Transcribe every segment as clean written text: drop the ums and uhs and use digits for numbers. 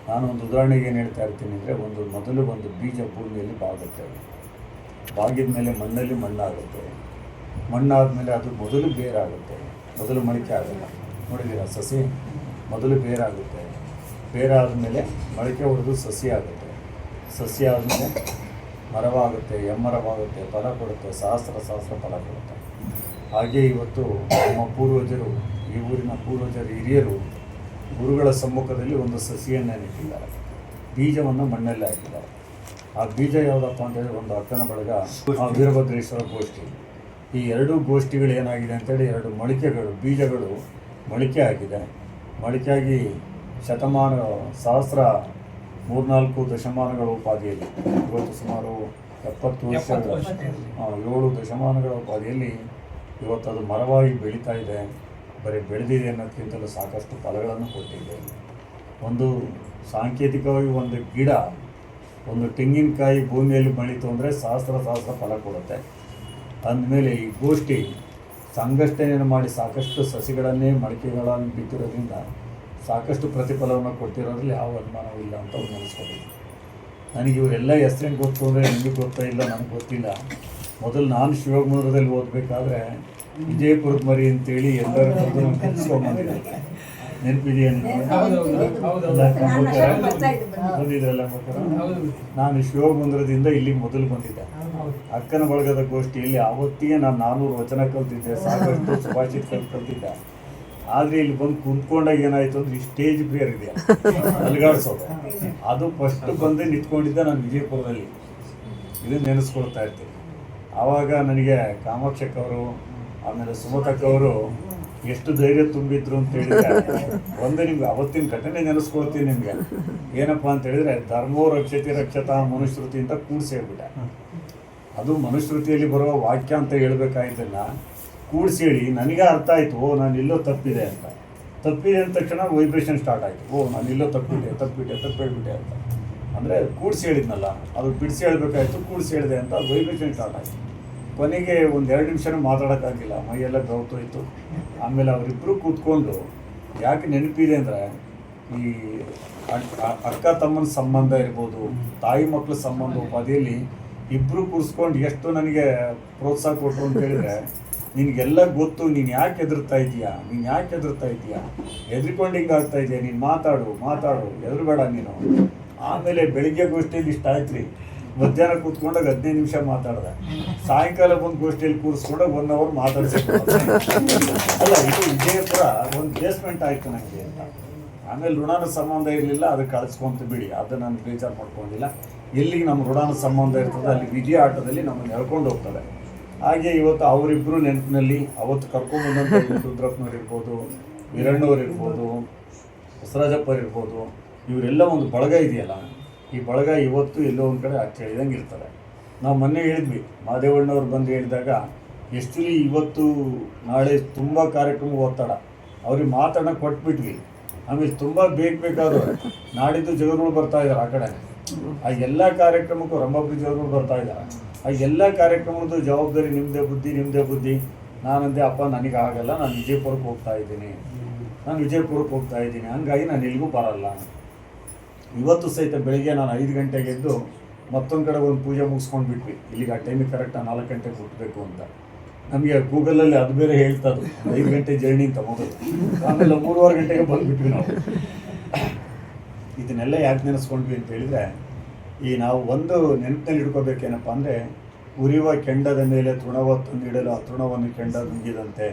ನಾನು ಒಂದು ಉದಾಹರಣೆಗೆ ಏನು ಹೇಳ್ತಾ ಇರ್ತೀನಿ ಅಂದರೆ, ಮೊದಲು ಒಂದು ಬೀಜ ಭೂಮಿಯಲ್ಲಿ ಬಾಗುತ್ತೆ, ಬಾಗಿದ ಮೇಲೆ ಮಣ್ಣಲ್ಲಿ ಮಣ್ಣಾಗುತ್ತೆ, ಮಣ್ಣಾದಮೇಲೆ ಅದು ಮೊದಲು ಬೇರಾಗುತ್ತೆ, ಮೊದಲು ಮೊಳಕೆ ಆಗೋಲ್ಲ. ನೋಡಿದ್ದೀರಾ ಸಸಿ? ಮೊದಲು ಬೇರಾಗುತ್ತೆ, ಬೇರಾದಮೇಲೆ ಮೊಳಕೆ ಹೊಡೆದು ಸಸಿ ಆಗುತ್ತೆ, ಸಸಿ ಆದಮೇಲೆ ಮರವಾಗುತ್ತೆ, ಎಮ್ಮರವಾಗುತ್ತೆ, ಫಲ ಕೊಡುತ್ತೆ, ಸಹಸ್ರ ಫಲ ಕೊಡುತ್ತೆ. ಹಾಗೆ ಇವತ್ತು ನಮ್ಮ ಪೂರ್ವಜರು, ಈ ಊರಿನ ಪೂರ್ವಜರು ಹಿರಿಯರು ಗುರುಗಳ ಸಮ್ಮುಖದಲ್ಲಿ ಒಂದು ಸಸಿಯನ್ನು ನೆಟ್ಟಿದ್ದಾರೆ, ಬೀಜವನ್ನು ಮಣ್ಣಲ್ಲಿ ಹಾಕಿದ್ದಾರೆ. ಆ ಬೀಜ ಯಾವುದಪ್ಪ ಅಂತೇಳಿ ಒಂದು ಅಕ್ಕನ ಬಳಗ, ವೀರಭದ್ರೇಶ್ವರ ಗೋಷ್ಠಿ. ಈ ಎರಡೂ ಗೋಷ್ಠಿಗಳು ಏನಾಗಿದೆ ಅಂತೇಳಿ, ಎರಡು ಮೊಳಕೆಗಳು, ಬೀಜಗಳು ಮೊಳಕೆ ಆಗಿದೆ. ಮೊಳಕೆಯಾಗಿ ಶತಮಾನ ಸಹಸ್ರ 3-4 ದಶಮಾನಗಳ ಉಪಾಧಿಯಲ್ಲಿ, ಇವತ್ತು ಸುಮಾರು 70 ವರ್ಷಗಳ 7 ದಶಮಾನಗಳ ಉಪಾಧಿಯಲ್ಲಿ ಇವತ್ತು ಅದು ಮರವಾಗಿ ಬೆಳೀತಾ ಇದೆ. ಬರೀ ಬೆಳೆದಿದೆ ಅನ್ನೋದಕ್ಕಿಂತಲೂ ಸಾಕಷ್ಟು ಫಲಗಳನ್ನು ಕೊಟ್ಟಿದೆ. ಒಂದು ಸಾಂಕೇತಿಕವಾಗಿ ಒಂದು ಗಿಡ, ಒಂದು ತೆಂಗಿನಕಾಯಿ ಭೂಮಿಯಲ್ಲಿ ಬೆಳೀತು ಅಂದರೆ ಸಹಸ್ರ ಫಲ ಕೊಡುತ್ತೆ. ಅಂದಮೇಲೆ ಈ ಗೋಷ್ಠಿ ಸಂಘಟನೆಯನ್ನು ಮಾಡಿ ಸಾಕಷ್ಟು ಸಸಿಗಳನ್ನೇ ಮೊಳಕೆಗಳನ್ನು ಬಿತ್ತಿರೋದ್ರಿಂದ ಸಾಕಷ್ಟು ಪ್ರತಿಫಲವನ್ನು ಕೊಡ್ತಿರೋದ್ರಲ್ಲಿ ಯಾವ ಅನುಮಾನವಿಲ್ಲ ಅಂತ ನೆನೆಸ್ಕೋಬೇಕು. ನನಗೆ ಇವರೆಲ್ಲ ಹೆಸರೇನು ಗೊತ್ತು ಅಂದರೆ ನಿಮಗೆ ಗೊತ್ತಾ ಇಲ್ಲ, ನನಗೆ ಗೊತ್ತಿಲ್ಲ. ಮೊದಲು ನಾನು ಶಿವಮೊಗ್ಗದಲ್ಲಿ ಓದಬೇಕಾದ್ರೆ ವಿಜಯಪುರದ ಮರಿ ಅಂತೇಳಿ ಎಲ್ಲರೂ ನೆನೆಸ್ಕೊಂಡ್ಬಂದಿದ್ದೆ. ನೆನಪಿದೆಯಾ ನಿಮಗೆ? ಬಂದಿದ್ರಲ್ಲ ಬೇಕಾದ್ರೆ. ನಾನು ಶಿವಮೊಗ್ಗದಿಂದ ಇಲ್ಲಿಗೆ ಮೊದಲು ಬಂದಿದ್ದೆ. ಅಕ್ಕನ ಬಳಗದ ಗೋಷ್ಠಿಯಲ್ಲಿ ಆವತ್ತಿಗೆ ನಾನು 400 ವಚನ ಕಲ್ತಿದ್ದೆ, ಸಾಕಷ್ಟು ಸುಭಾಷಿತ ಕಲ್ತಿದ್ದೆ. ಆದರೆ ಇಲ್ಲಿ ಬಂದು ಕುಂತ್ಕೊಂಡಾಗ ಏನಾಯಿತು ಅಂದರೆ, ಈ ಸ್ಟೇಜ್ ಫಿಯರ್ ಇದೆ, ಅಲ್ಗಾಡ್ಸೋದು. ಅದು ಫಸ್ಟ್ ಬಂದು ನಿಂತ್ಕೊಂಡಿದ್ದೆ ನಾನು ವಿಜಯಪುರದಲ್ಲಿ. ಇದನ್ನು ನೆನೆಸ್ಕೊಳ್ತಾ ಇರ್ತೀನಿ. ಆವಾಗ ನನಗೆ ಕಾಮಾಕ್ಷಕ್ಕವರು, ಆಮೇಲೆ ಸುಮತಕ್ಕವರು ಎಷ್ಟು ಧೈರ್ಯ ತುಂಬಿದ್ರು ಅಂತ ಹೇಳಿದರೆ, ಒಂದು ನಿಮ್ಗೆ ಅವತ್ತಿನ ಘಟನೆ ನೆನೆಸ್ಕೊಳ್ತೀನಿ ನಿಮಗೆ. ಏನಪ್ಪ ಅಂತ ಹೇಳಿದರೆ, ಧರ್ಮೋ ರಕ್ಷತಾ ಮನುಶ್ರುತಿ ಅಂತ ಕೂಡಿಸಿ ಹೇಳ್ಬಿಟ್ಟೆ. ಅದು ಮನುಶ್ರುತಿಯಲ್ಲಿ ಬರುವ ವಾಕ್ಯ ಅಂತ ಹೇಳ್ಬೇಕಾಯ್ತಲ್ಲ, ಕೂಡಿಸಿ ಹೇಳಿ ನನಗೆ ಅರ್ಥ ಆಯಿತು. ಓ, ನಾನು ಎಲ್ಲೋ ತಪ್ಪಿದೆ ಅಂತ. ತಪ್ಪಿದೆ ಅಂದ ತಕ್ಷಣ ವೈಬ್ರೇಷನ್ ಸ್ಟಾರ್ಟ್ ಆಯಿತು. ಓ, ನಾನು ಎಲ್ಲೋ ತಪ್ಪು ಅಂತ. ಅಂದರೆ ಕೂಡಿಸಿ ಹೇಳಿದ್ನಲ್ಲ, ಅದು ಬಿಡಿಸಿ ಹೇಳಬೇಕಾಯ್ತು, ಕೂಡಿಸಿ ಹೇಳಿದೆ ಅಂತ ಅದು ವೈಬ್ರೇಷನ್ ಸ್ಟಾರ್ಟ್ ಆಯಿತು. ಕೊನೆಗೆ 1-2 ನಿಮಿಷನೂ ಮಾತಾಡೋಕ್ಕಾಗಿಲ್ಲ, ಮೈಯೆಲ್ಲ ಬೆವತೋಯ್ತು. ಆಮೇಲೆ ಅವರಿಬ್ಬರು ಕೂತ್ಕೊಂಡು, ಯಾಕೆ ನೆನಪಿದೆ ಅಂದರೆ, ಈ ಅಕ್ಕ ತಮ್ಮನ ಸಂಬಂಧ ಇರ್ಬೋದು, ತಾಯಿ ಮಕ್ಕಳ ಸಂಬಂಧ ಉಪಾಧಿಯಲ್ಲಿ ಇಬ್ಬರು ಕೂರಿಸ್ಕೊಂಡು ಎಷ್ಟು ನನಗೆ ಪ್ರೋತ್ಸಾಹ ಕೊಟ್ಟರು ಅಂತ ಹೇಳಿದ್ರೆ, ನಿನಗೆಲ್ಲ ಗೊತ್ತು, ನೀನು ಯಾಕೆ ಹೆದರ್ತಾ ಇದೀಯಾ, ಹೆದರ್ಕೊಂಡು ಹಿಂಗೆ ಆಗ್ತಾ ಇದೆಯಾ, ನೀನು ಮಾತಾಡು, ಹೆದರಬೇಡ ನೀನು. ಆಮೇಲೆ ಬೆಳಿಗ್ಗೆ ಗೋಷ್ಠಿಯಲ್ಲಿ ಇಷ್ಟ ಆಯ್ತು ರೀ, ಮಧ್ಯಾಹ್ನ ಕೂತ್ಕೊಂಡಾಗ 15 ನಿಮಿಷ ಮಾತಾಡಿದೆ, ಸಾಯಂಕಾಲ ಬಂದು ಗೋಷ್ಠಿಯಲ್ಲಿ ಕೂರಿಸ್ಕೊಂಡಾಗ 1 ಅವರ್ ಮಾತಾಡ್ಸಿದ್ರು. ಅಲ್ಲ, ಇದು ವಿಜಯಪುರ ಒಂದು ಬೇಸ್ಮೆಂಟ್ ಆಯಿತು ನನಗೆ ಅಂತ. ಆಮೇಲೆ ಋಣಾನ ಸಂಬಂಧ ಇರಲಿಲ್ಲ, ಅದಕ್ಕೆ ಕಳಿಸ್ಕೊಂತ ಬಿಡಿ, ಅದು ನಾನು ಬೇಜಾರು ಮಾಡ್ಕೊಂಡಿಲ್ಲ. ಎಲ್ಲಿಗೆ ನಮ್ಮ ಋಣಾನ ಸಂಬಂಧ ಇರ್ತದೆ ಅಲ್ಲಿ ವಿಜಯ ಆಟದಲ್ಲಿ ನಮ್ಮನ್ನು ಎಳ್ಕೊಂಡು ಹೋಗ್ತಾರೆ. ಹಾಗೆ ಇವತ್ತು ಅವರಿಬ್ಬರು ನೆನಪಿನಲ್ಲಿ ಅವತ್ತು ಕರ್ಕೊಂಡ್ಬಂದಂಥ ರುದ್ರಪ್ಪನವ್ರು ಇರ್ಬೋದು, ವೀರಣ್ಣವ್ರು ಇರ್ಬೋದು, ಬಸವರಾಜಪ್ಪರು ಇರ್ಬೋದು, ಇವರೆಲ್ಲ ಒಂದು ಬಳಗ ಇದೆಯಲ್ಲ, ಈ ಬಳಗ ಇವತ್ತು ಎಲ್ಲೋ ಒಂದು ಕಡೆ ಅಚ್ಚ ಹೇಳಿದಂಗೆ ಇರ್ತಾರೆ. ನಾವು ಮೊನ್ನೆ ಹೇಳಿದ್ವಿ, ಮಾದೇವಣ್ಣವ್ರು ಬಂದು ಹೇಳಿದಾಗ, ಎಷ್ಟುಲಿ ಇವತ್ತು ನಾಳೆ ತುಂಬ ಕಾರ್ಯಕ್ರಮ ಒತ್ತಡ, ಅವ್ರಿಗೆ ಮಾತಾಡೋಕೆ ಕೊಟ್ಬಿಟ್ವಿ. ಆಮೇಲೆ ತುಂಬ ಬೇಕಾದ್ರು ನಾಡಿದ್ದು ಜಗನ್ಗಳು ಬರ್ತಾ ಇದ್ದಾರೆ ಆ ಕಡೆ. ಆ ಎಲ್ಲ ಕಾರ್ಯಕ್ರಮಕ್ಕೂ ರಂಭಾಪುರಿ ಜಗನ್ಗಳು ಬರ್ತಾ ಇದ್ದಾರೆ. ಆ ಎಲ್ಲ ಕಾರ್ಯಕ್ರಮದ ಜವಾಬ್ದಾರಿ ನಿಮ್ಮದೇ ಬುದ್ಧಿ. ನಾನಂದೆ, ಅಪ್ಪ ನನಗೆ ಆಗಲ್ಲ, ನಾನು ವಿಜಯಪುರಕ್ಕೆ ಹೋಗ್ತಾ ಇದ್ದೀನಿ, ಹಂಗಾಗಿ ನಾನು ಎಲ್ಲಿಗೂ ಬರಲ್ಲ. ಇವತ್ತು ಸಹಿತ ಬೆಳಿಗ್ಗೆ ನಾನು 5 ಗಂಟೆಗೆ ಎದ್ದು ಮತ್ತೊಂದು ಕಡೆ ಒಂದು ಪೂಜೆ ಮುಗಿಸ್ಕೊಂಡು ಬಿಟ್ವಿ. ಇಲ್ಲಿಗೆ ಆ ಟೈಮಿಗೆ ಕರೆಕ್ಟಾಗಿ 4 ಗಂಟೆಗೆ ಬಿಟ್ಟಬೇಕು ಅಂತ. ನಮಗೆ ಗೂಗಲಲ್ಲಿ ಅದು ಬೇರೆ ಹೇಳ್ತದ್ದು 5 ಗಂಟೆ ಜರ್ನಿ ಅಂತ ಮೊದಲು. ಆಮೇಲೆ 3:15 ಗಂಟೆಗೆ ಬಂದುಬಿಟ್ವಿ ನಾವು. ಇದನ್ನೆಲ್ಲ ಯಾಕೆ ನೆನೆಸ್ಕೊಂಡ್ವಿ ಅಂತ ಹೇಳಿದರೆ, ಈ ನಾವು ಒಂದು ನೆನಪಿನಲ್ಲಿ ಇಟ್ಕೋಬೇಕೇನಪ್ಪ ಅಂದರೆ, ಉರಿಯುವ ಕೆಂಡದ ಮೇಲೆ ತೃಣವ ತಂದಿಡಲು ಆ ತೃಣವನ್ನು ಕೆಂಡ ನುಂಗಿದಂತೆ.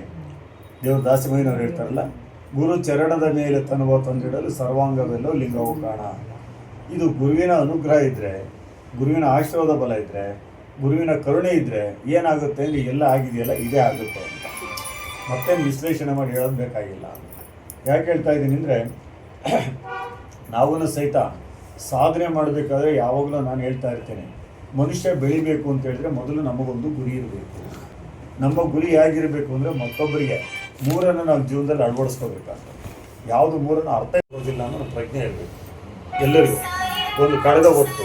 ದೇವ್ರ ದಾಸಮಯ್ಯನವ್ರು ಹೇಳ್ತಾರಲ್ಲ, ಗುರು ಚರಣದ ಮೇಲೆ ತನುವ ತಂದಿಡಲು ಸರ್ವಾಂಗವೆಲ್ಲೋ ಲಿಂಗವು ಕಾಣ. ಇದು ಗುರುವಿನ ಅನುಗ್ರಹ ಇದ್ದರೆ, ಗುರುವಿನ ಆಶೀರ್ವಾದ ಬಲ ಇದ್ದರೆ, ಗುರುವಿನ ಕರುಣೆ ಇದ್ದರೆ ಏನಾಗುತ್ತೆ ಅಂದರೆ, ಎಲ್ಲ ಆಗಿದೆಯಲ್ಲ ಇದೇ ಆಗುತ್ತೆ ಅಂತ ಮತ್ತೇನು ವಿಶ್ಲೇಷಣೆ ಮಾಡಿ ಹೇಳೋದು ಬೇಕಾಗಿಲ್ಲ. ಯಾಕೆ ಹೇಳ್ತಾ ಇದ್ದೀನಿ ಅಂದರೆ, ನಾವೂ ಸಹಿತ ಸಾಧನೆ ಮಾಡಬೇಕಾದ್ರೆ ಯಾವಾಗಲೂ ನಾನು ಹೇಳ್ತಾ ಇರ್ತೇನೆ, ಮನುಷ್ಯ ಬೆಳಿಬೇಕು ಅಂತ ಹೇಳಿದ್ರೆ ಮೊದಲು ನಮಗೊಂದು ಗುರಿ ಇರಬೇಕು. ನಮ್ಮ ಗುರಿ ಹೇಗಿರಬೇಕು ಅಂದರೆ, ಮತ್ತೊಬ್ಬರಿಗೆ 3 ನಾವು ಜೀವನದಲ್ಲಿ ಅಳವಡಿಸ್ಕೋಬೇಕಂತ. ಯಾವುದು 3 ಅರ್ಥ ಇರೋದಿಲ್ಲ ಅನ್ನೋ ಪ್ರಜ್ಞೆ ಇರಬೇಕು ಎಲ್ಲರಿಗೂ. ಒಂದು ಕಳೆದ ಹೊತ್ತು,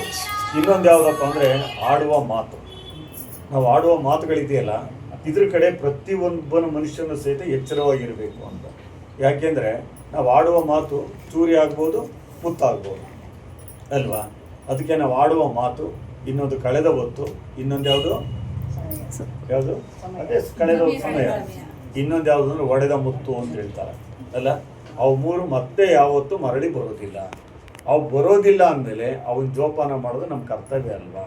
ಇನ್ನೊಂದು ಯಾವುದಪ್ಪ ಅಂದರೆ ಆಡುವ ಮಾತು. ನಾವು ಆಡುವ ಮಾತುಗಳಿದೆಯಲ್ಲ, ಇದ್ರ ಕಡೆ ಪ್ರತಿಯೊಬ್ಬನ ಮನುಷ್ಯನ ಸಹಿತ ಎಚ್ಚರವಾಗಿರಬೇಕು ಅಂತ. ಯಾಕೆಂದರೆ ನಾವು ಆಡುವ ಮಾತು ಚೂರಿ ಆಗ್ಬೋದು, ಮುತ್ತಾಗ್ಬೋದು. ಅಲ್ವಾ? ಅದಕ್ಕೆ ನಾವು ಆಡುವ ಮಾತು, ಇನ್ನೊಂದು ಕಳೆದ ಹೊತ್ತು, ಇನ್ನೊಂದು ಯಾವುದು ಯಾವುದು ಅದೇ ಕಳೆದ ಸಮಯ, ಇನ್ನೊಂದು ಯಾವುದು ಅಂದರೆ ಒಡೆದ ಮುತ್ತು ಅಂತ ಹೇಳ್ತಾರೆ ಅಲ್ಲ. ಅವು ಮೂರು ಮತ್ತೆ ಯಾವತ್ತೂ ಮರಳಿ ಬರೋದಿಲ್ಲ. ಅವು ಬರೋದಿಲ್ಲ ಅಂದಮೇಲೆ ಅವನ ಜೋಪಾನ ಮಾಡೋದು ನಮ್ಮ ಕರ್ತವ್ಯ ಅಲ್ವಾ?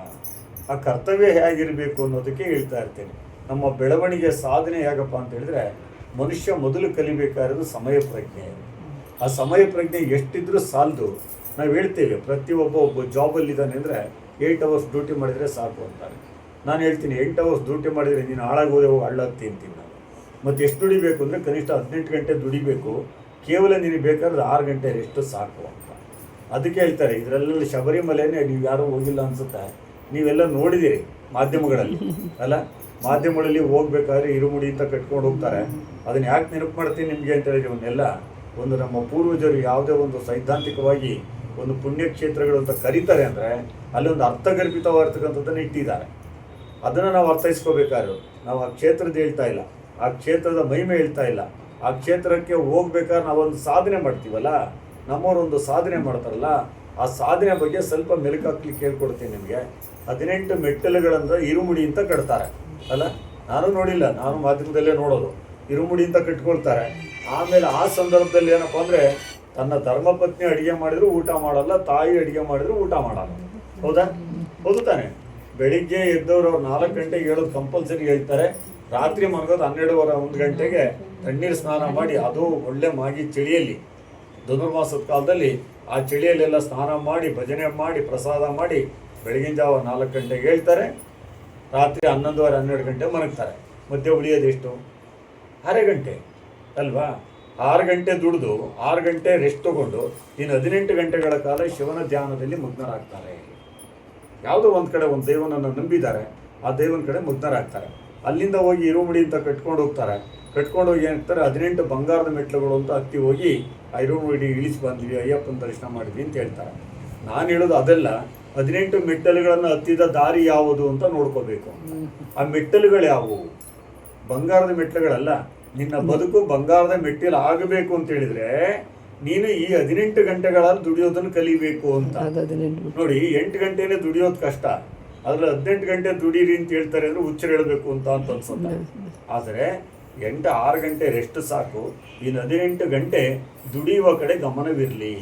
ಆ ಕರ್ತವ್ಯ ಹೇಗಿರಬೇಕು ಅನ್ನೋದಕ್ಕೆ ಹೇಳ್ತಾ ಇರ್ತೇನೆ. ನಮ್ಮ ಬೆಳವಣಿಗೆ ಸಾಧನೆ ಹೇಗಪ್ಪ ಅಂತ ಹೇಳಿದ್ರೆ, ಮನುಷ್ಯ ಮೊದಲು ಕಲಿಬೇಕಾಗಿರೋದು ಸಮಯ ಪ್ರಜ್ಞೆ. ಆ ಸಮಯ ಪ್ರಜ್ಞೆ ಎಷ್ಟಿದ್ರೂ ಸಾಲದು. ನಾವು ಹೇಳ್ತೇವೆ ಒಬ್ಬ ಜಾಬಲ್ಲಿದ್ದಾನೆ ಅಂದರೆ 8 ಅವರ್ಸ್ ಡ್ಯೂಟಿ ಮಾಡಿದರೆ ಸಾಕು ಅಂತಾರೆ. ನಾನು ಹೇಳ್ತೀನಿ 8 ಅವರ್ಸ್ ಡ್ಯೂಟಿ ಮಾಡಿದರೆ ನೀನು ಹಾಳಾಗೋದೆ ಹೋಗಿ ಹಳ್ಳತ್ತಿ ಅಂತೀನಿ ನಾನು. ಮತ್ತು ಎಷ್ಟು ದುಡಿಬೇಕು ಅಂದರೆ ಕನಿಷ್ಠ 18 ಗಂಟೆ ದುಡಿಬೇಕು. ಕೇವಲ ನಿನಗೆ ಬೇಕಾದ್ರೆ 6 ಗಂಟೆ ರೆಸ್ಟ್ ಸಾಕು ಅಂತ. ಅದಕ್ಕೆ ಹೇಳ್ತಾರೆ, ಇದರಲ್ಲಿ ಶಬರಿಮಲೆನೇ ನೀವು ಯಾರೂ ಹೋಗಿಲ್ಲ ಅನಿಸುತ್ತೆ, ನೀವೆಲ್ಲ ನೋಡಿದ್ದೀರಿ ಮಾಧ್ಯಮಗಳಲ್ಲಿ ಅಲ್ಲ. ಮಾಧ್ಯಮಗಳಲ್ಲಿ ಹೋಗ್ಬೇಕಾದ್ರೆ ಇರುಮುಡಿ ಅಂತ ಕಟ್ಕೊಂಡು ಹೋಗ್ತಾರೆ. ಅದನ್ನು ಯಾಕೆ ನೆನಪು ಮಾಡ್ತೀನಿ ನಿಮಗೆ ಅಂತ ಹೇಳಿದ್ರೆ, ಇವನ್ನೆಲ್ಲ ಒಂದು ನಮ್ಮ ಪೂರ್ವಜರು ಯಾವುದೇ ಒಂದು ಸೈದ್ಧಾಂತಿಕವಾಗಿ ಒಂದು ಪುಣ್ಯಕ್ಷೇತ್ರಗಳು ಅಂತ ಕರೀತಾರೆ ಅಂದರೆ ಅಲ್ಲೊಂದು ಅರ್ಥಗರ್ಭಿತವಾಗಿರ್ತಕ್ಕಂಥದ್ದನ್ನು ಇಟ್ಟಿದ್ದಾರೆ. ಅದನ್ನು ನಾವು ಅರ್ಥೈಸ್ಕೋಬೇಕಾದ್ರು ನಾವು ಆ ಕ್ಷೇತ್ರದ ಹೇಳ್ತಾ ಇಲ್ಲ, ಆ ಕ್ಷೇತ್ರದ ಮಹಿಮೆ ಹೇಳ್ತಾ ಇಲ್ಲ. ಆ ಕ್ಷೇತ್ರಕ್ಕೆ ಹೋಗ್ಬೇಕಾದ್ರೆ ನಾವೊಂದು ಸಾಧನೆ ಮಾಡ್ತೀವಲ್ಲ, ನಮ್ಮವರೊಂದು ಸಾಧನೆ ಮಾಡ್ತಾರಲ್ಲ, ಆ ಸಾಧನೆ ಬಗ್ಗೆ ಸ್ವಲ್ಪ ಮೆಲುಕಾಕ್ಲಿಕ್ಕೆ ಹೇಳ್ಕೊಡ್ತೀನಿ ನಿಮಗೆ. 18 ಮೆಟ್ಟಲುಗಳಂದ್ರೆ ಇರುಮುಡಿ ಅಂತ ಕಟ್ತಾರೆ ಅಲ್ಲ. ನಾನು ನೋಡಿಲ್ಲ, ನಾನು ಮಾಧ್ಯಮದಲ್ಲೇ ನೋಡೋದು. ಇರುಮುಡಿ ಅಂತ ಕಟ್ಕೊಳ್ತಾರೆ. ಆಮೇಲೆ ಆ ಸಂದರ್ಭದಲ್ಲಿ ಏನಪ್ಪ ಅಂದರೆ, ತನ್ನ ಧರ್ಮಪತ್ನಿ ಅಡುಗೆ ಮಾಡಿದ್ರು ಊಟ ಮಾಡಲ್ಲ, ತಾಯಿ ಅಡುಗೆ ಮಾಡಿದ್ರು ಊಟ ಮಾಡಲ್ಲ. ಹೌದಾ? ಹೌದು ತಾನೆ? ಬೆಳಿಗ್ಗೆ ಎದ್ದವರು ಅವ್ರು 4 ಗಂಟೆಗೆ ಹೇಳೋದು ಕಂಪಲ್ಸರಿ ಹೇಳ್ತಾರೆ. ರಾತ್ರಿ ಮಲಗೋದು 12:30 1 ಗಂಟೆಗೆ ತಣ್ಣೀರು ಸ್ನಾನ ಮಾಡಿ, ಅದು ಒಳ್ಳೆ ಮಾಗಿ ಚಳಿಯಲ್ಲಿ, ಧನುರ್ಮಾಸದ ಕಾಲದಲ್ಲಿ ಆ ಚಳಿಯಲ್ಲೆಲ್ಲ ಸ್ನಾನ ಮಾಡಿ, ಭಜನೆ ಮಾಡಿ, ಪ್ರಸಾದ ಮಾಡಿ, ಬೆಳಗಿನ ಜಾವ 4 ಗಂಟೆಗೆ ಹೇಳ್ತಾರೆ. ರಾತ್ರಿ 11:30 12 ಗಂಟೆ ಮಲಗ್ತಾರೆ. ಮಧ್ಯೆ ಉಳಿಯೋದೆಷ್ಟು? 6 ಗಂಟೆ ಅಲ್ವಾ? 6 ಗಂಟೆ ದುಡಿದು 6 ಗಂಟೆ ರೆಸ್ಟ್ ತಗೊಂಡು ಇನ್ನು 18 ಗಂಟೆಗಳ ಕಾಲ ಶಿವನ ಧ್ಯಾನದಲ್ಲಿ ಮಗ್ನರಾಗ್ತಾರೆ. ಯಾವುದೋ ಒಂದು ಕಡೆ ಒಂದು ದೇವನನ್ನು ನಂಬಿದ್ದಾರೆ, ಆ ದೇವನ ಕಡೆ ಮಗ್ನರಾಗ್ತಾರೆ. ಅಲ್ಲಿಂದ ಹೋಗಿ ಇರುಮುಡಿ ಅಂತ ಕಟ್ಕೊಂಡು ಹೋಗ್ತಾರೆ. ಕಟ್ಕೊಂಡು ಹೋಗಿ ಏನಾಗ್ತಾರೆ, 18 ಬಂಗಾರದ ಮೆಟ್ಲುಗಳು ಅಂತ ಹತ್ತಿ ಹೋಗಿ ಆ ಇರುಮುಡಿ ಇಳಿಸಿ ಬಂದ್ವಿ, ಅಯ್ಯಪ್ಪನ ದರ್ಶನ ಮಾಡಿದ್ವಿ ಅಂತ ಹೇಳ್ತಾರೆ. ನಾನು ಹೇಳೋದು ಅದೆಲ್ಲ, 18 ಮೆಟ್ಟಲುಗಳನ್ನು ಹತ್ತಿದ ದಾರಿ ಯಾವುದು ಅಂತ ನೋಡ್ಕೋಬೇಕು. ಆ ಮೆಟ್ಟಲುಗಳು ಯಾವುವು? ಬಂಗಾರದ ಮೆಟ್ಟಲುಗಳಲ್ಲ. ನಿನ್ನ ಬದುಕು ಬಂಗಾರದ ಮೆಟ್ಟಿಲು ಆಗಬೇಕು ಅಂತ ಹೇಳಿದ್ರೆ ನೀನು ಈ 18 ಗಂಟೆಗಳಲ್ಲಿ ದುಡಿಯೋದನ್ನು ಕಲಿಬೇಕು ಅಂತ. ನೋಡಿ, 8 ಗಂಟೆನೇ ದುಡಿಯೋದು ಕಷ್ಟ, ಅದ್ರಲ್ಲಿ 18 ಗಂಟೆ ದುಡೀರಿ ಅಂತ ಹೇಳ್ತಾರೆ ಅಂದ್ರೆ ಹುಚ್ಚರು ಹೇಳಬೇಕು ಅಂತ ಅನ್ಸುತ್ತೆ. ಆದರೆ 6 ಗಂಟೆ ರೆಸ್ಟ್ ಸಾಕು. ಇನ್ನು 18 ಗಂಟೆ ದುಡಿಯುವ ಕಡೆ ಗಮನವಿರಲಿ.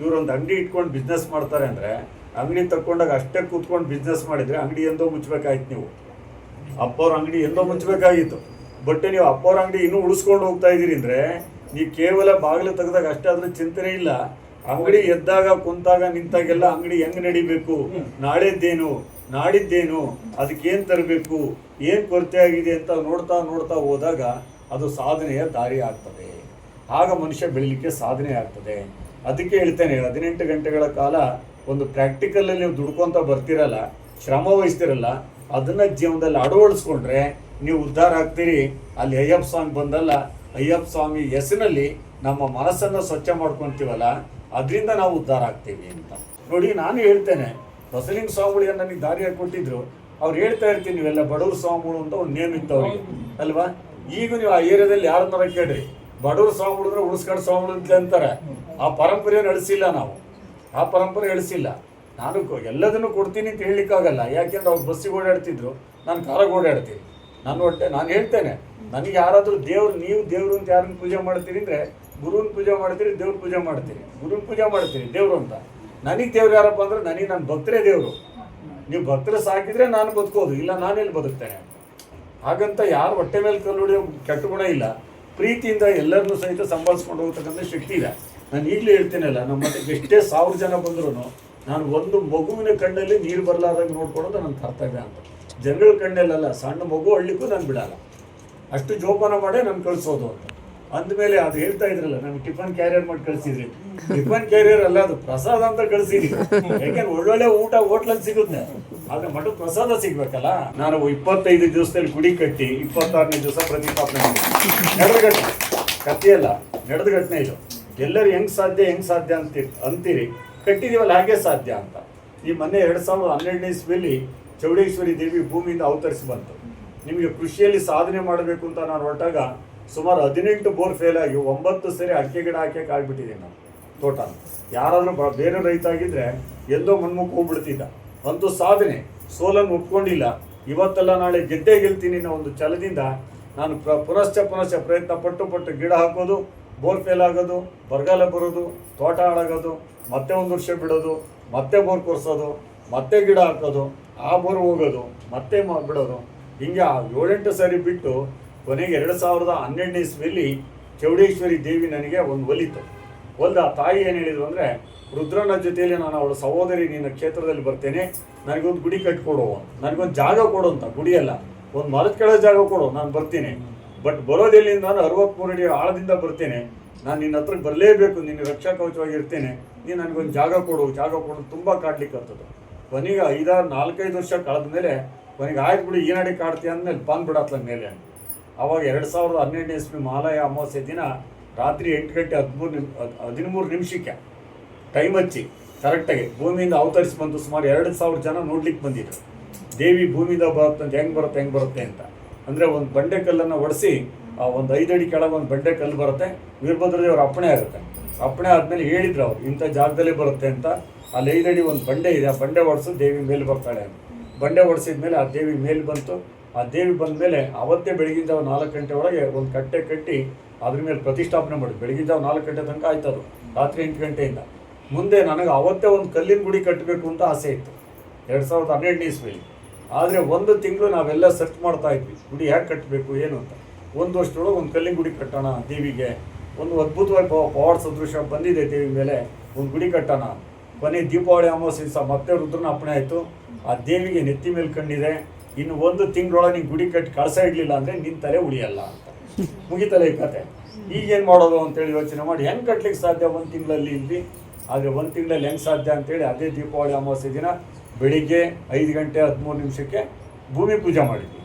ಇವರೊಂದು ಅಂಗಡಿ ಇಟ್ಕೊಂಡು ಬಿಸ್ನೆಸ್ ಮಾಡ್ತಾರೆ ಅಂದರೆ, ಅಂಗಡಿ ತಕ್ಕೊಂಡಾಗ ಅಷ್ಟೇ ಕೂತ್ಕೊಂಡು ಬಿಸ್ನೆಸ್ ಮಾಡಿದರೆ ಅಂಗಡಿ ಎಂದೋ ಮುಚ್ಚಬೇಕಾಯ್ತು. ನೀವು ಅಪ್ಪವ್ರ ಅಂಗಡಿ ಎಂದೋ ಮುಚ್ಚಬೇಕಾಗಿತ್ತು. ಬಟ್ ನೀವು ಅಪ್ಪವ್ರ ಅಂಗಡಿ ಇನ್ನೂ ಉಳಿಸ್ಕೊಂಡು ಹೋಗ್ತಾ ಇದ್ದೀರಿ ಅಂದರೆ, ನೀವು ಕೇವಲ ಬಾಗಿಲು ತೆಗೆದಾಗ ಅಷ್ಟೇ ಅದ್ರ ಚಿಂತನೆ ಇಲ್ಲ. ಅಂಗಡಿ ಎದ್ದಾಗ, ಕುಂತಾಗ, ನಿಂತಾಗೆಲ್ಲ ಅಂಗಡಿ ಹೆಂಗೆ ನಡಿಬೇಕು, ನಾಳೆದ್ದೇನು, ನಾಡಿದ್ದೇನು, ಅದಕ್ಕೇನು ತರಬೇಕು, ಏನು ಕೊರತೆ ಆಗಿದೆ ಅಂತ ನೋಡ್ತಾ ನೋಡ್ತಾ ಹೋದಾಗ ಅದು ಸಾಧನೆಯ ದಾರಿ ಆಗ್ತದೆ. ಆಗ ಮನುಷ್ಯ ಬೆಳೀಲಿಕ್ಕೆ ಸಾಧನೆ ಆಗ್ತದೆ. ಅದಕ್ಕೆ ಹೇಳ್ತೇನೆ, 18 ಗಂಟೆಗಳ ಕಾಲ ಒಂದು ಪ್ರಾಕ್ಟಿಕಲಲ್ಲಿ ನೀವು ದುಡ್ಕೊತ ಬರ್ತಿರಲ್ಲ, ಶ್ರಮ ವಹಿಸ್ತಿರಲ್ಲ, ಅದನ್ನು ಜೀವನದಲ್ಲಿ ಅಳವಡಿಸ್ಕೊಂಡ್ರೆ ನೀವು ಉದ್ಧಾರ ಆಗ್ತೀರಿ. ಅಲ್ಲಿ ಅಯ್ಯಪ್ಪ ಸ್ವಾಮಿ ಬಂದಲ್ಲ, ಅಯ್ಯಪ್ಪ ಸ್ವಾಮಿ ಹೆಸರಿನಲ್ಲಿ ನಮ್ಮ ಮನಸ್ಸನ್ನು ಸ್ವಚ್ಛ ಮಾಡ್ಕೊತೀವಲ್ಲ, ಅದರಿಂದ ನಾವು ಉದ್ಧಾರ ಆಗ್ತೀವಿ ಅಂತ. ನೋಡಿ, ನಾನು ಹೇಳ್ತೇನೆ, ಬಸಲಿಂಗ ಸ್ವಾಮಿಗಳಿಗೆ ನನಗೆ ದಾರಿಯಾಗಿ ಕೊಟ್ಟಿದ್ರು. ಅವ್ರು ಹೇಳ್ತಾ ಇರ್ತೀನಿ, ನೀವೆಲ್ಲ ಬಡವ್ರ ಸ್ವಾಮಿಗಳು ಅಂತ ಒಂದು ನೇಮ್ ಇತ್ತು ಅವ್ರಿಗೆ ಅಲ್ವಾ. ಈಗ ನೀವು ಆ ಏರಿಯಾದಲ್ಲಿ ಯಾರನ್ನಾರ ಕೇಳ್ರಿ, ಬಡವ್ರ ಸ್ವಾಮಿಗಳು ಅಂದ್ರೆ ಉಳಿಸ್ಕೊಂಡು ಸ್ವಾಮಿಗಳು ಅಂತ ಅಂತಾರೆ. ಆ ಪರಂಪರೆಯನ್ನು ಅಳಿಸಿಲ್ಲ ನಾವು, ಆ ಪರಂಪರೆ ಅಳಿಸಿಲ್ಲ. ನಾನು ಎಲ್ಲದನ್ನು ಕೊಡ್ತೀನಿ ಅಂತ ಹೇಳಲಿಕ್ಕಾಗಲ್ಲ. ಯಾಕೆಂದ್ರೆ ಅವ್ರು ಬಸ್ಸಿಗೆ ಓಡಾಡ್ತಿದ್ರು, ನಾನು ಕಾರಾಗ ಓಡಾಡ್ತೀನಿ. ನಾನು ಹೇಳ್ತೇನೆ, ನನಗೆ ಯಾರಾದರೂ ದೇವ್ರು, ನೀವು ದೇವರು ಅಂತ ಯಾರನ್ನ ಪೂಜೆ ಮಾಡ್ತೀರಿ ಅಂದರೆ, ಗುರುವಿನ ಪೂಜೆ ಮಾಡ್ತೀರಿ, ದೇವ್ರ ಪೂಜೆ ಮಾಡ್ತೀರಿ, ಗುರುವಿನ ಪೂಜೆ ಮಾಡ್ತೀರಿ, ದೇವರು ಅಂತ. ನನಗೆ ದೇವ್ರು ಯಾರಪ್ಪ ಅಂದ್ರೆ, ನನಗೆ ನನ್ನ ಭಕ್ತರೇ ದೇವರು. ನೀವು ಭಕ್ತರು ಸಾಕಿದ್ರೆ ನಾನು ಬದುಕೋದು, ಇಲ್ಲ ನಾನೆಲ್ಲಿ ಬದುಕ್ತೇನೆ. ಹಾಗಂತ ಯಾರು ಹೊಟ್ಟೆ ಮೇಲೆ ಕಲ್ಲು ಹೊಡೆಯೋ ಕೆಟ್ಟ ಗುಣ ಇಲ್ಲ. ಪ್ರೀತಿಯಿಂದ ಎಲ್ಲರನ್ನೂ ಸಹಿತ ಸಂಭಾಳಿಸ್ಕೊಂಡು ಹೋಗ್ತಕ್ಕಂಥ ಶಕ್ತಿ ಇದೆ. ನಾನು ಈಗಲೂ ಹೇಳ್ತೇನಲ್ಲ, ನಮ್ಮ ಮನೆಗೆ ಎಷ್ಟೇ 1000 ಜನ ಬಂದರೂ ನಾನು ಒಂದು ಮಗುವಿನ ಕಣ್ಣಲ್ಲಿ ನೀರು ಬರಲಾರ್ದಾಗ ನೋಡ್ಕೊಡೋದು ನನ್ನ ಕರ್ತವ್ಯ ಅಂತ. ಜನಗಳ ಕಣ್ಣಲ್ಲಲ್ಲ, ಸಣ್ಣ ಮಗು ಅಳ್ಳಿಕ್ಕೂ ನಾನು ಬಿಡಲ್ಲ. ಅಷ್ಟು ಜೋಪಾನ ಮಾಡೇ ನಾನು ಕಳಿಸೋದು ಅಂತ. ಅಂದಮೇಲೆ ಅದು ಹೇಳ್ತಾ ಇದ್ರಲ್ಲ, ನಮ್ಗೆ ಟಿಫನ್ ಕ್ಯಾರಿಯರ್ ಮಾಡಿ ಕಳಿಸಿದ್ರಿ. ಟಿಫನ್ ಕ್ಯಾರಿಯರ್ ಅಲ್ಲ, ಅದು ಪ್ರಸಾದ ಅಂತ ಕಳಿಸಿದ್ರಿ. ಯಾಕೆಂದ್ರೆ ಒಳ್ಳೊಳ್ಳೆ ಊಟ ಹೋಟ್ಲಲ್ಲಿ ಸಿಗುತ್ತೆ, ಆದ್ರೆ ಮಠದ ಪ್ರಸಾದ ಸಿಗ್ಬೇಕಲ್ಲ. ನಾನು 25 ದಿವಸದಲ್ಲಿ ಗುಡಿ ಕಟ್ಟಿ 26ನೇ ದಿವಸ ಪ್ರತಿಷ್ಠಾಪನೆ ಮಾಡಿ, ನಡೆದ ಘಟನೆ, ಕಥೆಯಲ್ಲ, ನಡೆದ ಘಟನೆ ಇದು. ಎಲ್ಲರೂ ಹೆಂಗೆ ಸಾಧ್ಯ ಅಂತೀರಿ, ಕಟ್ಟಿದೀವಲ್ಲ ಹಾಗೆ ಸಾಧ್ಯ ಅಂತ. ಈ ಮೊನ್ನೆ 2012ನೇ ಇಸ್ವಿಯಲ್ಲಿ ಚೌಡೇಶ್ವರಿ ದೇವಿ ಭೂಮಿಯಿಂದ ಅವತರಿಸಿ ಬಂತು. ನಿಮಗೆ ಕೃಷಿಯಲ್ಲಿ ಸಾಧನೆ ಮಾಡಬೇಕು ಅಂತ ನಾನು ಹೊರಟಾಗ ಸುಮಾರು 18 ಬೋರ್ ಫೇಲ್ ಆಗಿ 9 ಸರಿ ಅಡಿಕೆ ಗಿಡ ಹಾಕಕ್ಕೆ ಆಗ್ಬಿಟ್ಟಿದ್ದೀನಿ ನಾನು. ತೋಟ. ಯಾರಾದರೂ ಬೇರೆ ರೈತ ಆಗಿದ್ದರೆ ಎಂದೋ ಮನ್ಮುಖ ಹೋಗ್ಬಿಡ್ತಿದ್ದ. ಅಂತೂ ಸಾಧನೆ, ಸೋಲನ್ನು ಒಪ್ಕೊಂಡಿಲ್ಲ. ಇವತ್ತೆಲ್ಲ ನಾಳೆ ಗೆದ್ದೇ ಗೆಲ್ತೀನಿ ಅನ್ನೋ ಒಂದು ಛಲದಿಂದ ನಾನು ಪುನಶ್ಚ ಪ್ರಯತ್ನ ಪಟ್ಟು ಗಿಡ ಹಾಕೋದು, ಬೋರ್ ಫೇಲ್ ಆಗೋದು, ಬರಗಾಲ ಬರೋದು, ತೋಟ ಹಾಳಾಗೋದು, ಮತ್ತೆ ಒಂದು ವರ್ಷ ಬಿಡೋದು, ಮತ್ತೆ ಬೋರ್ ಕೊರ್ಸೋದು, ಮತ್ತೆ ಗಿಡ ಹಾಕೋದು, ಆ ಬೋರ್ ಹೋಗೋದು, ಮತ್ತೆ ಬಿಡೋದು. ಹಿಂಗೆ 7-8 ಸಾರಿ ಬಿಟ್ಟು ಕೊನೆಗೆ 2012ನೇ ಇಸ್ವಿಯಲ್ಲಿ ಚೌಡೇಶ್ವರಿ ದೇವಿ ನನಗೆ ಒಂದು ಒಲಿತು. ಆ ತಾಯಿ ಏನು ಹೇಳಿದ್ರು ಅಂದರೆ, ರುದ್ರನ ಜೊತೆಯಲ್ಲಿ ನಾನು ಅವಳ ಸಹೋದರಿ ನಿನ್ನ ಕ್ಷೇತ್ರದಲ್ಲಿ ಬರ್ತೇನೆ, ನನಗೊಂದು ಗುಡಿ ಕಟ್ಕೊಡು, ನನಗೊಂದು ಜಾಗ ಕೊಡು ಅಂತ. ಗುಡಿಯಲ್ಲ, ಒಂದು ಮರದ ಕೆಳಗೆ ಜಾಗ ಕೊಡು, ನಾನು ಬರ್ತೀನಿ. ಬಟ್ ಬರೋದೆಲ್ಲಿಂದ ನಾನು 63 ಅಡಿ ಆಳದಿಂದ ಬರ್ತೇನೆ, ನಾನು ನಿನ್ನ ಹತ್ರಕ್ಕೆ ಬರಲೇಬೇಕು, ನಿನ್ನ ರಕ್ಷಾ ಕವಚವಾಗಿರ್ತೇನೆ, ನೀನು ನನಗೊಂದು ಜಾಗ ಕೊಡು ತುಂಬ ಕಾಡ್ಲಿಕ್ಕತ್ತದು. ಕೊನೆಗೆ 4-5 ವರ್ಷ ಕಳೆದ ಮೇಲೆ ಕೊನೆಗೆ ಆಯ್ತು ಬಿಡು, ಈ ನಡಿ ಕಾಡ್ತೀಯ ಅಂದಮೇಲೆ ಬಂದ್ಬಿಡತ್ಲ ಮೇಲೆ. ಆವಾಗ 2012ನೇ ಇಸ್ವಿ ಮಹಾಲಯ ಅಮಾವಾಸ್ಯೆ ದಿನ ರಾತ್ರಿ 8 ಗಂಟೆ 13 ನಿಮಿಷಕ್ಕೆ ಟೈಮ್ ಹಚ್ಚಿ ಕರೆಕ್ಟಾಗಿ ಭೂಮಿಯಿಂದ ಅವತರಿಸಿ ಬಂತು. ಸುಮಾರು 2,000 ಜನ ನೋಡ್ಲಿಕ್ಕೆ ಬಂದಿದ್ರು. ದೇವಿ ಭೂಮಿಯಿಂದ ಬರುತ್ತೆ ಹೆಂಗೆ ಬರುತ್ತೆ ಅಂತ. ಅಂದರೆ ಒಂದು ಬಂಡೆ ಕಲ್ಲನ್ನು ಒಡಿಸಿ ಒಂದು 5 ಅಡಿ ಕೆಳಗೆ ಒಂದು ಬಂಡೆ ಕಲ್ಲು ಬರುತ್ತೆ, ವೀರಭದ್ರದೇವ್ರ ಅಪ್ಪಣೆ ಆಗುತ್ತೆ. ಅಪ್ಪಣೆ ಆದಮೇಲೆ ಹೇಳಿದ್ರು ಅವ್ರು, ಇಂಥ ಜಾಗದಲ್ಲೇ ಬರುತ್ತೆ ಅಂತ. ಅಲ್ಲಿ 5 ಅಡಿ ಒಂದು ಬಂಡೆ ಇದೆ, ಆ ಬಂಡೆ ಒಡಿಸು ದೇವಿ ಮೇಲೆ ಬರ್ತಾಳೆ ಅಂತ. ಬಂಡೆ ಒಡಿಸಿದ ಮೇಲೆ ಆ ದೇವಿ ಮೇಲೆ ಬಂತು. ಆ ದೇವಿ ಬಂದ ಮೇಲೆ ಅವತ್ತೇ ಬೆಳಗಿನ ಜಾವ 4 ಗಂಟೆ ಒಳಗೆ ಒಂದು ಕಟ್ಟೆ ಕಟ್ಟಿ ಅದ್ರ ಮೇಲೆ ಪ್ರತಿಷ್ಠಾಪನೆ ಮಾಡಿದ್ರು. ಬೆಳಗಿನ ಜಾವ 4 ಗಂಟೆ ತನಕ ಆಯ್ತದು, ರಾತ್ರಿ 8 ಗಂಟೆಯಿಂದ. ಮುಂದೆ ನನಗೆ ಅವತ್ತೇ ಒಂದು ಕಲ್ಲಿನ ಗುಡಿ ಕಟ್ಟಬೇಕು ಅಂತ ಆಸೆ ಇತ್ತು 2012ನೇ ಇಸ್ವಿಯಲ್ಲಿ. ಆದರೆ 1 ತಿಂಗಳು ನಾವೆಲ್ಲ ಸರ್ಚ್ ಮಾಡ್ತಾ ಇದ್ವಿ, ಗುಡಿ ಹೇಗೆ ಕಟ್ಟಬೇಕು ಏನು ಅಂತ. 1 ವರ್ಷದೊಳಗೆ ಒಂದು ಕಲ್ಲಿನ ಗುಡಿ ಕಟ್ಟೋಣ, ದೇವಿಗೆ ಒಂದು ಅದ್ಭುತವಾಗಿ ಪವಾಡ ಸದೃಶ ಬಂದಿದೆ ದೇವಿ ಮೇಲೆ, ಒಂದು ಗುಡಿ ಕಟ್ಟೋಣ. ಕೊನೆ ದೀಪಾವಳಿ ಅಮಾವಾಸ್ಯೆ ದಿವಸ ಮತ್ತೆ ರುದ್ರನ ಅಪ್ಪಣೆ ಆಯಿತು, ಆ ದೇವಿಗೆ ನೆತ್ತಿ ಮೇಲೆ ಕಣ್ಣಿದೆ, ಇನ್ನು 1 ತಿಂಗಳೊಳಗೆ ನೀನು ಗುಡಿ ಕಟ್ಟಿ ಕಳಸ ಇಡಲಿಲ್ಲ ಅಂದರೆ ನಿನ್ನ ತಲೆ ಉಳಿಯಲ್ಲ ಅಂತ. ಮುಗಿತಲೆ ಈ ಕತೆ. ಈಗೇನು ಮಾಡೋದು ಅಂತೇಳಿ ಯೋಚನೆ ಮಾಡಿ ಹೆಂಗೆ ಕಟ್ಲಿಕ್ಕೆ ಸಾಧ್ಯ 1 ತಿಂಗಳಲ್ಲಿ ಇಲ್ಲಿ. ಆದರೆ 1 ತಿಂಗಳಲ್ಲಿ ಹೆಂಗೆ ಸಾಧ್ಯ ಅಂತೇಳಿ ಅದೇ ದೀಪಾವಳಿ ಅಮಾವಾಸ್ಯೆ ದಿನ ಬೆಳಿಗ್ಗೆ 5 ಗಂಟೆ 13 ನಿಮಿಷಕ್ಕೆ ಭೂಮಿ ಪೂಜೆ ಮಾಡಿದ್ವಿ.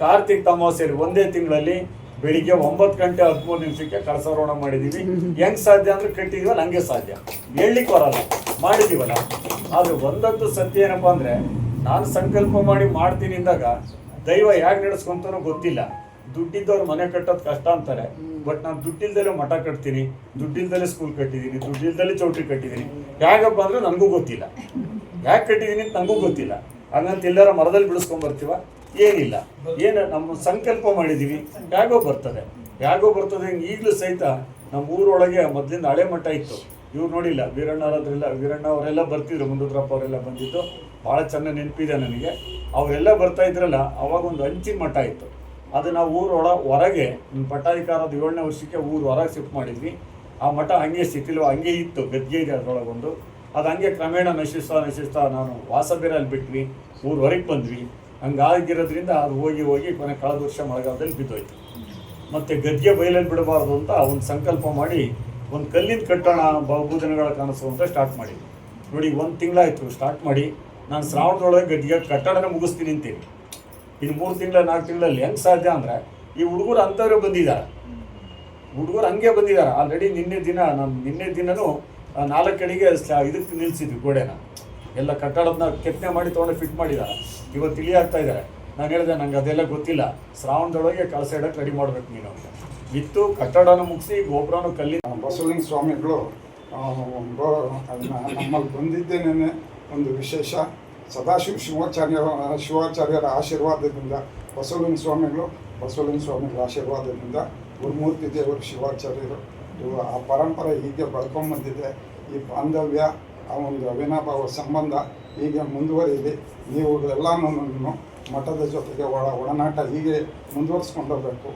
ಕಾರ್ತಿಕ್ ಅಮಾವಾಸ್ಯೆಯಲ್ಲಿ 1 ತಿಂಗಳಲ್ಲಿ ಬೆಳಿಗ್ಗೆ 9 ಗಂಟೆ 13 ನಿಮಿಷಕ್ಕೆ ಕಳಸಾರೋಹಣ ಮಾಡಿದ್ದೀವಿ. ಹೆಂಗೆ ಸಾಧ್ಯ ಅಂದರೆ ಕಟ್ಟಿದ್ದೀವಲ್ಲ ಹಂಗೆ ಸಾಧ್ಯ, ಹೇಳಲಿಕ್ಕೆ ಬರಲ್ಲ, ಮಾಡಿದ್ದೀವಲ್ಲ. ಆದರೆ ಒಂದಂತೂ ಸತ್ಯ ಏನಪ್ಪ ಅಂದರೆ, ನಾನು ಸಂಕಲ್ಪ ಮಾಡಿ ಮಾಡ್ತೀನಿ ಅಂದಾಗ ದೈವ ಹೇಗೆ ನಡೆಸ್ಕೊಂತಾನೋ ಗೊತ್ತಿಲ್ಲ. ದುಡ್ಡಿದ್ದವ್ರು ಮನೆ ಕಟ್ಟೋದು ಕಷ್ಟ ಅಂತಾರೆ, ಬಟ್ ನಾನು ದುಡ್ಡಿಲ್ದಲೇ ಮಠ ಕಟ್ತೀನಿ, ದುಡ್ಡಿಲ್ದಲೇ ಸ್ಕೂಲ್ ಕಟ್ಟಿದ್ದೀನಿ, ದುಡ್ಡಿಲ್ದಲೇ ಚೌಟ್ರಿ ಕಟ್ಟಿದ್ದೀನಿ. ಹೇಗಪ್ಪ ಅಂದರೆ ನನಗೂ ಗೊತ್ತಿಲ್ಲ, ಯಾಕೆ ಕಟ್ಟಿದ್ದೀನಿ ಅಂತ ನನಗೂ ಗೊತ್ತಿಲ್ಲ. ಹಂಗಂತ ಎಲ್ಲರ ಮರದಲ್ಲಿ ಬಿಡಿಸ್ಕೊಂಬರ್ತೀವ? ಏನಿಲ್ಲ. ಏನು ನಮ್ಮ ಸಂಕಲ್ಪ ಮಾಡಿದ್ದೀವಿ, ಹೇಗೋ ಬರ್ತದೆ. ಹಿಂಗೆ ಈಗಲೂ ಸಹಿತ ನಮ್ಮ ಊರೊಳಗೆ ಮೊದಲಿಂದ ಹಳೆ ಮಠ ಇತ್ತು. ಇವ್ರು ನೋಡಿಲ್ಲ, ವೀರಣ್ಣ ಅವರೆಲ್ಲ ಬರ್ತಿದ್ರು, ಮುಂದುದ್ರಪ್ಪ ಅವರೆಲ್ಲ ಬಂದಿದ್ದು ಭಾಳ ಚೆನ್ನಾಗಿ ನೆನಪಿದೆ ನನಗೆ. ಅವರೆಲ್ಲ ಬರ್ತಾ ಇದ್ರಲ್ಲ, ಅವಾಗ ಒಂದು ಹಂಚಿನ ಮಠ ಇತ್ತು. ಅದು ನಾವು ಹೊರಗೆ ಪಟ್ಟಾಧಿಕಾರದ 7ನೇ ವರ್ಷಕ್ಕೆ ಹೊರಗೆ ಶಿಫ್ಟ್ ಮಾಡಿದ್ವಿ. ಆ ಮಠ ಹಂಗೆ ಸಿಕ್ಕಿಲ್ವ, ಹಂಗೆ ಇತ್ತು, ಗದ್ಗೆ ಇದೆ ಅದರೊಳಗೊಂದು. ಅದು ಹಂಗೆ ಕ್ರಮೇಣ ನಶಿಸ್ತಾ ನಾನು ವಾಸ ಬೇರೆ ಅಲ್ಲಿ ಬಿಟ್ವಿ, ಹೊರಗೆ ಬಂದ್ವಿ. ಹಂಗಾಗಿರೋದ್ರಿಂದ ಅದು ಹೋಗಿ ಕೊನೆ ಕಳೆದ ವರ್ಷ ಮಳೆಗಾಲದಲ್ಲಿ ಬಿದ್ದೋಯ್ತು. ಮತ್ತು ಗದ್ಗೆ ಬಯಲಲ್ಲಿ ಬಿಡಬಾರ್ದು ಅಂತ ಒಂದು ಸಂಕಲ್ಪ ಮಾಡಿ ಒಂದು ಕಲ್ಲಿಂದ ಕಟ್ಟೋಣ ಬಹುದಿನಗಳ ಕನಸು ಅಂತ ಸ್ಟಾರ್ಟ್ ಮಾಡಿದ್ವಿ. ನೋಡಿ 1 ತಿಂಗಳಾಯಿತು ಸ್ಟಾರ್ಟ್ ಮಾಡಿ. ನಾನು ಶ್ರಾವಣದೊಳಗೆ ಗದ್ಗೆ ಕಟ್ಟಡನ ಮುಗಿಸ್ತೀನಿ ಅಂತೀನಿ. ಇನ್ನು 3 ತಿಂಗಳ 4 ತಿಂಗಳಲ್ಲಿ ಹೆಂಗೆ ಸಾಧ್ಯ ಅಂದರೆ, ಈ ಹುಡುಗರು ಅಂಥವ್ರೆ ಬಂದಿದ್ದಾರೆ, ಹುಡುಗರು ಹಂಗೆ ಬಂದಿದ್ದಾರೆ. ಆಲ್ರೆಡಿ ನಿನ್ನೆ ದಿನನೂ 4 ಕಡೆಗೆ ಇದಕ್ಕೆ ನಿಲ್ಲಿಸಿದ್ವಿ ಗೋಡೆನ, ಎಲ್ಲ ಕಟ್ಟಡದನ್ನ ಕೆತ್ತನೆ ಮಾಡಿ ತೊಗೊಂಡು ಫಿಟ್ ಮಾಡಿದ್ದಾರೆ. ಇವತ್ತು ಆಗ್ತಾ ಇದ್ದಾರೆ. ನಾನು ಹೇಳಿದೆ, ನಂಗೆ ಅದೆಲ್ಲ ಗೊತ್ತಿಲ್ಲ, ಶ್ರಾವಣದೊಳಗೆ ಕಳಸ ಇಡಕ್ಕೆ ರೆಡಿ ಮಾಡಬೇಕು ನೀನು ಅಂತ. ಬಿತ್ತು ಕಟ್ಟಡನ ಮುಗಿಸಿ ಗೋಪುರನೂ ಬಸವಲಿಂಗ ಸ್ವಾಮಿಗಳು ನಮ್ಮಲ್ಲಿ ಬಂದಿದ್ದೇನೆ ಒಂದು ವಿಶೇಷ. ಸದಾಶಿವ ಶಿವಾಚಾರ್ಯರ ಆಶೀರ್ವಾದದಿಂದ ಬಸವಲಿಂಗ ಸ್ವಾಮಿಗಳ ಆಶೀರ್ವಾದದಿಂದ ಗುರುಮೂರ್ತಿ ದೇವರು ಶಿವಾಚಾರ್ಯರು ಆ ಪರಂಪರೆ ಹೀಗೆ ಬೆಳ್ಕೊಂಬಂದಿದೆ. ಈ ಬಾಂಧವ್ಯ, ಆ ಒಂದು ಅವಿನಾಭಾವ ಸಂಬಂಧ ಹೀಗೆ ಮುಂದುವರಿಲಿ. ನೀವು ಎಲ್ಲನೂ ಮಠದ ಜೊತೆಗೆ ಒಡನಾಟ ಹೀಗೆ ಮುಂದುವರಿಸ್ಕೊಂಡು ಹೋಗಬೇಕು.